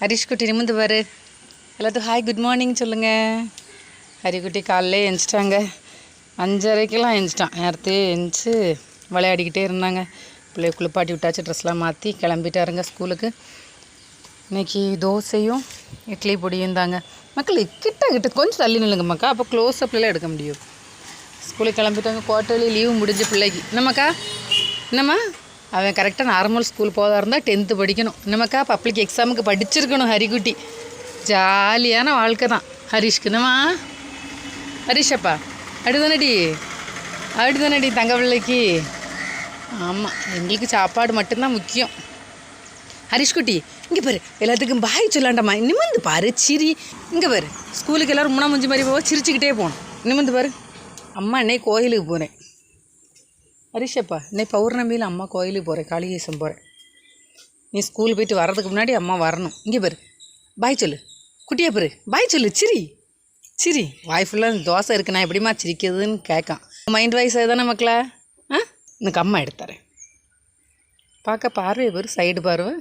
ஹரிஷ் குட்டி நிமிந்து பாரு. எல்லாத்துக்கும் ஹாய் குட் மார்னிங் சொல்லுங்கள். ஹரிக்குட்டி காலையிலே எழுந்திரிச்சிட்டாங்க. 5:30க்கெல்லாம் எழுந்திரிச்சிட்டான். நேரத்தையே எழுந்திரிச்சு விளையாடிக்கிட்டே இருந்தாங்க. பிள்ளைய குளிப்பாட்டி விட்டாச்சு, ட்ரெஸ்லாம் மாற்றி கிளம்பிட்டாருங்க ஸ்கூலுக்கு. இன்றைக்கி தோசையும் இட்லி பொடியும் தாங்க. மக்கள் கிட்ட கொஞ்சம் தள்ளி நில்லுங்க மக்கா, அப்போ க்ளோஸ்அப்லாம் எடுக்க முடியும். ஸ்கூலுக்கு கிளம்பிட்டாங்க. குவார்ட்டர்லி லீவு முடிஞ்ச பிள்ளைக்கு. என்னம்மாக்கா என்னம்மா அவன் கரெக்டாக நார்மல் ஸ்கூல் போதா இருந்தால் 10th படிக்கணும். என்னம்மாக்கா பப்ளிக் எக்ஸாமுக்கு படிச்சிருக்கணும். ஹரிக்குட்டி ஜாலியான வாழ்க்கை தான் ஹரிஷ்க்கு. என்னம்மா ஹரிஷப்பா அப்படிதானடி தங்க பிள்ளைக்கு. ஆமாம், எங்களுக்கு சாப்பாடு மட்டும்தான் முக்கியம். ஹரிஷ்குட்டி இங்கே பாரு, எல்லாத்துக்கும் பாய் சொல்லாண்டாம்மா. நிமிந்து பாரு, சிரி. இங்கே பாரு, ஸ்கூலுக்கு எல்லோரும் முன்னா முஞ்சி மாதிரி போவோம், சிரிச்சுக்கிட்டே போகணும். நிமிந்து பாரு. அம்மா இன்னைக்கு கோயிலுக்கு போகிறேன். ஹரிஷப்பா இன்னைக்கு பௌர்ணமியில் அம்மா கோயிலுக்கு போகிறேன், காளிகேசம் போகிறேன். நீ ஸ்கூல் போயிட்டு வர்றதுக்கு முன்னாடி அம்மா வரணும். இங்கே பாரு, பாய் சொல்லு. குட்டியா பாரு, பாய் சொல்லு. சிரி. வாய் ஃபுல்லாக தோசை இருக்கு, நான் எப்படிமா சிரிக்கிறதுன்னு கேட்கான். மைண்ட் வாய்ஸ் தானே மக்களா? எனக்கு அம்மா எடுத்தாரேன். பார்க்க பார்வை பாரு, சைடு பார்வை.